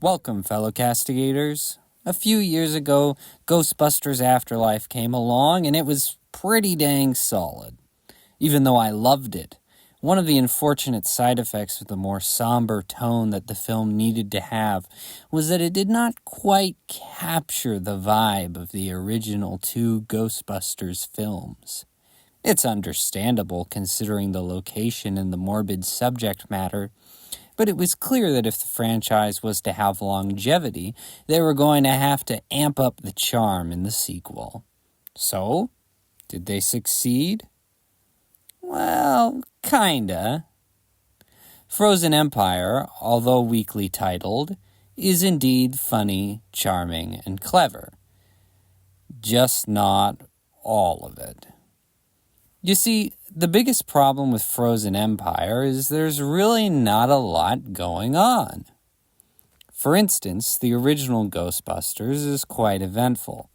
Welcome, fellow castigators. A few years ago, Ghostbusters Afterlife came along, and it was pretty dang solid. Even though I loved it, one of the unfortunate side effects of the more somber tone that the film needed to have was that it did not quite capture the vibe of the original two Ghostbusters films. It's understandable considering the location and the morbid subject matter, but it was clear that if the franchise was to have longevity, they were going to have to amp up the charm in the sequel. So, did they succeed? Well, kinda. Frozen Empire, although weakly titled, is indeed funny, charming, and clever. Just not all of it. You see, the biggest problem with Frozen Empire is there's really not a lot going on. For instance, the original Ghostbusters is quite eventful.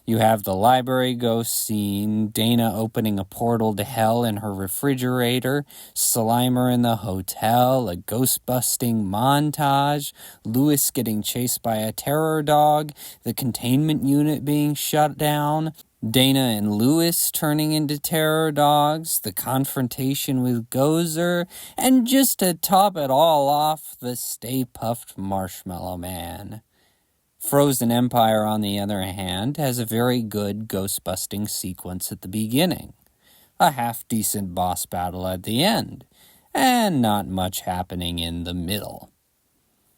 You have the library ghost scene, Dana opening a portal to hell in her refrigerator, Slimer in the hotel, a ghost-busting montage, Lewis getting chased by a terror dog, the containment unit being shut down, Dana and Lewis turning into terror dogs, the confrontation with Gozer, and just to top it all off, the Stay Puft Marshmallow Man. Frozen Empire, on the other hand, has a very good ghost-busting sequence at the beginning, a half-decent boss battle at the end, and not much happening in the middle.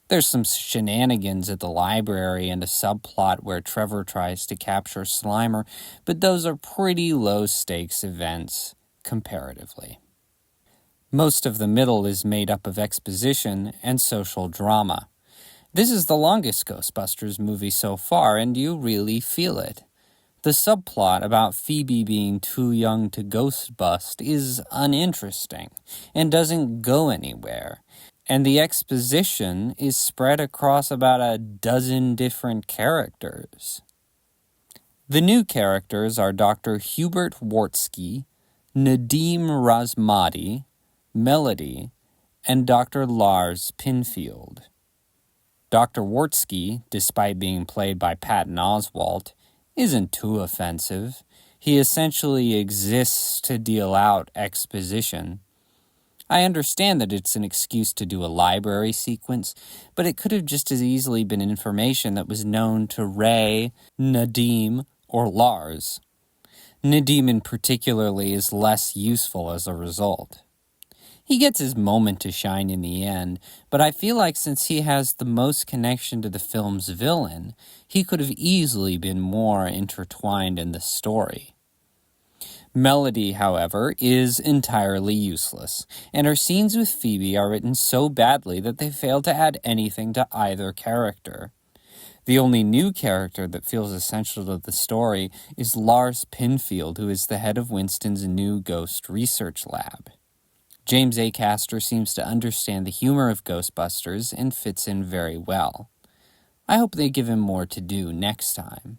There's some shenanigans at the library and a subplot where Trevor tries to capture Slimer, but those are pretty low-stakes events, comparatively. Most of the middle is made up of exposition and social drama. This is the longest Ghostbusters movie so far, and you really feel it. The subplot about Phoebe being too young to ghost bust is uninteresting and doesn't go anywhere, and the exposition is spread across about a dozen different characters. The new characters are Dr. Hubert Wartsky, Nadim Razmati, Melody, and Dr. Lars Pinfield. Dr. Wartsky, despite being played by Patton Oswalt, isn't too offensive. He essentially exists to deal out exposition. I understand that it's an excuse to do a library sequence, but it could have just as easily been information that was known to Ray, Nadim, or Lars. Nadim in particularly is less useful as a result. He gets his moment to shine in the end, but I feel like since he has the most connection to the film's villain, he could have easily been more intertwined in the story. Melody, however, is entirely useless, and her scenes with Phoebe are written so badly that they fail to add anything to either character. The only new character that feels essential to the story is Lars Pinfield, who is the head of Winston's new ghost research lab. James A. Caster seems to understand the humor of Ghostbusters and fits in very well. I hope they give him more to do next time.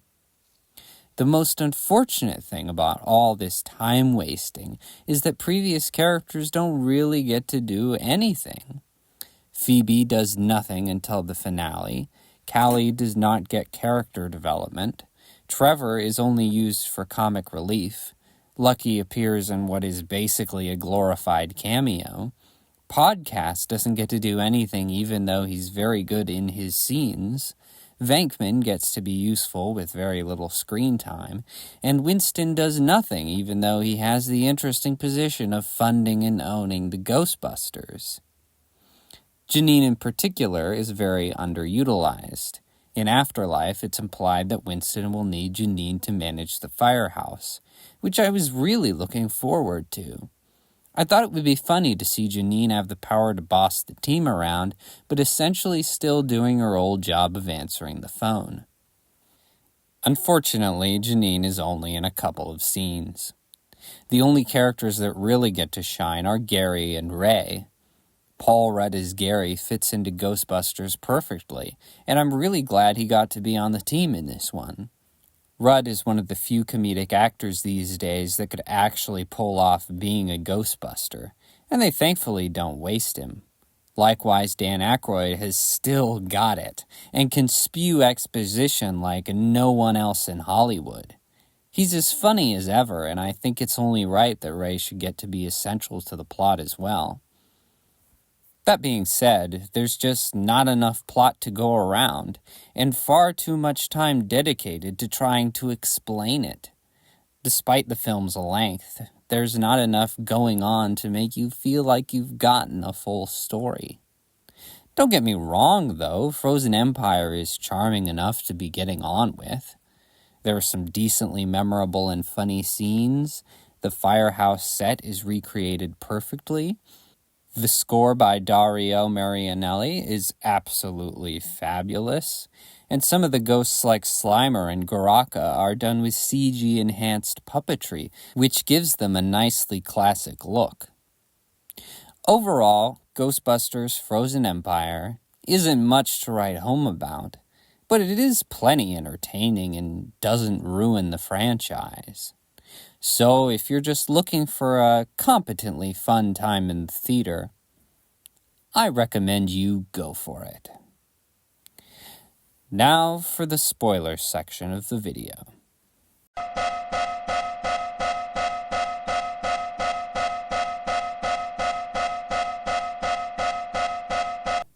The most unfortunate thing about all this time wasting is that previous characters don't really get to do anything. Phoebe does nothing until the finale. Callie does not get character development. Trevor is only used for comic relief. Lucky appears in what is basically a glorified cameo. Podcast doesn't get to do anything even though he's very good in his scenes. Venkman gets to be useful with very little screen time. And Winston does nothing even though he has the interesting position of funding and owning the Ghostbusters. Janine in particular is very underutilized. In Afterlife, it's implied that Winston will need Janine to manage the firehouse, which I was really looking forward to. I thought it would be funny to see Janine have the power to boss the team around, but essentially still doing her old job of answering the phone. Unfortunately, Janine is only in a couple of scenes. The only characters that really get to shine are Gary and Ray. Paul Rudd as Gary fits into Ghostbusters perfectly, and I'm really glad he got to be on the team in this one. Rudd is one of the few comedic actors these days that could actually pull off being a Ghostbuster, and they thankfully don't waste him. Likewise, Dan Aykroyd has still got it and can spew exposition like no one else in Hollywood. He's as funny as ever, and I think it's only right that Ray should get to be essential to the plot as well. That being said, there's just not enough plot to go around, and far too much time dedicated to trying to explain it. Despite the film's length, there's not enough going on to make you feel like you've gotten a full story. Don't get me wrong, though, Frozen Empire is charming enough to be getting on with. There are some decently memorable and funny scenes. The firehouse set is recreated perfectly. The score by Dario Marianelli is absolutely fabulous. And some of the ghosts like Slimer and Goraka are done with CG-enhanced puppetry, which gives them a nicely classic look. Overall, Ghostbusters Frozen Empire isn't much to write home about, but it is plenty entertaining and doesn't ruin the franchise. So if you're just looking for a competently fun time in the theater, I recommend you go for it. Now for the spoiler section of the video.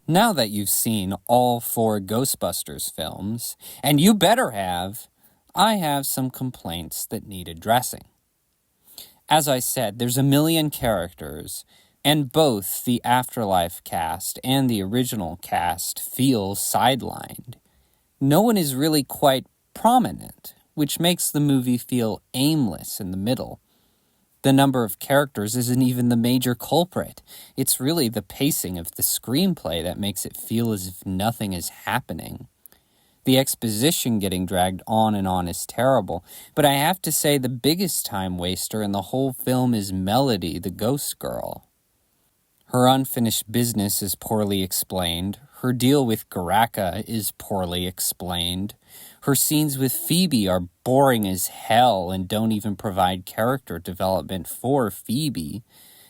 Now that you've seen all 4 Ghostbusters films, and you better have, I have some complaints that need addressing. As I said, there's a million characters, and both the Afterlife cast and the original cast feel sidelined. No one is really quite prominent, which makes the movie feel aimless in the middle. The number of characters isn't even the major culprit. It's really the pacing of the screenplay that makes it feel as if nothing is happening. The exposition getting dragged on and on is terrible, but I have to say the biggest time waster in the whole film is Melody, the ghost girl. Her unfinished business is poorly explained. Her deal with Goraka is poorly explained. Her scenes with Phoebe are boring as hell and don't even provide character development for Phoebe.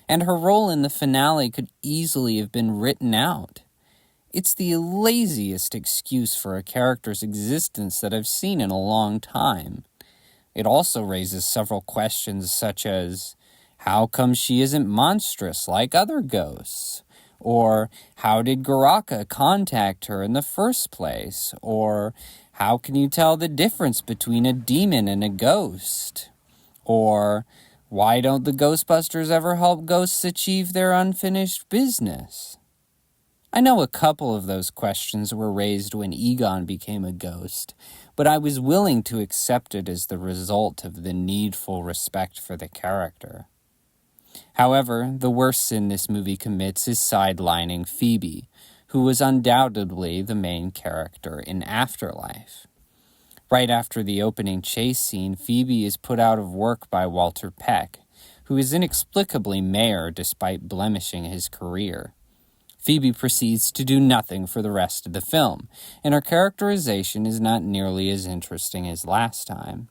And her role in the finale could easily have been written out. It's the laziest excuse for a character's existence that I've seen in a long time. It also raises several questions such as, how come she isn't monstrous like other ghosts? Or, how did Goraka contact her in the first place? Or, how can you tell the difference between a demon and a ghost? Or, why don't the Ghostbusters ever help ghosts achieve their unfinished business? I know a couple of those questions were raised when Egon became a ghost, but I was willing to accept it as the result of the needful respect for the character. However, the worst sin this movie commits is sidelining Phoebe, who was undoubtedly the main character in Afterlife. Right after the opening chase scene, Phoebe is put out of work by Walter Peck, who is inexplicably mayor despite blemishing his career. Phoebe proceeds to do nothing for the rest of the film, and her characterization is not nearly as interesting as last time.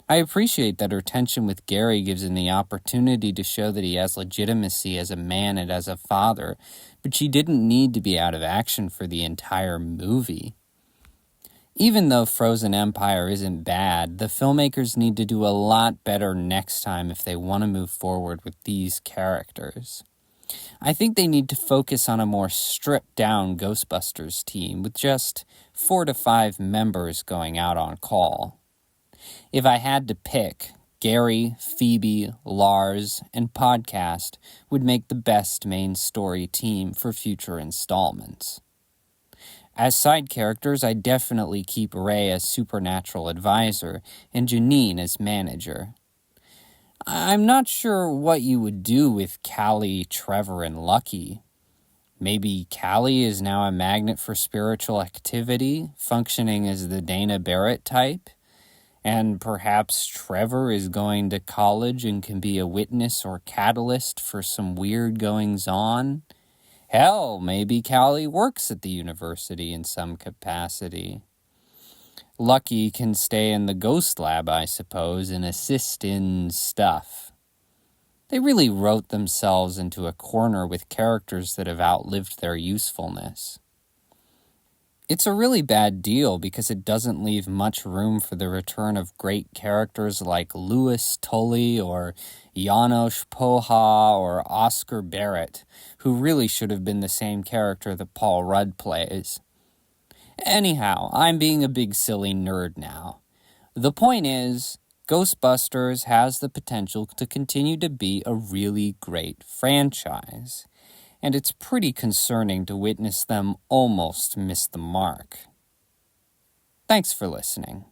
I appreciate that her tension with Gary gives him the opportunity to show that he has legitimacy as a man and as a father, but she didn't need to be out of action for the entire movie. Even though Frozen Empire isn't bad, the filmmakers need to do a lot better next time if they want to move forward with these characters. I think they need to focus on a more stripped-down Ghostbusters team with just 4 to 5 members going out on call. If I had to pick, Gary, Phoebe, Lars, and Podcast would make the best main story team for future installments. As side characters, I definitely keep Ray as supernatural advisor and Janine as manager. I'm not sure what you would do with Callie, Trevor, and Lucky. Maybe Callie is now a magnet for spiritual activity, functioning as the Dana Barrett type. And perhaps Trevor is going to college and can be a witness or catalyst for some weird goings-on. Hell, maybe Callie works at the university in some capacity. Lucky can stay in the ghost lab, I suppose, and assist in stuff. They really wrote themselves into a corner with characters that have outlived their usefulness. It's a really bad deal because it doesn't leave much room for the return of great characters like Louis Tully or Janos Poha or Oscar Barrett, who really should have been the same character that Paul Rudd plays. Anyhow, I'm being a big silly nerd now. The point is, Ghostbusters has the potential to continue to be a really great franchise, and it's pretty concerning to witness them almost miss the mark. Thanks for listening.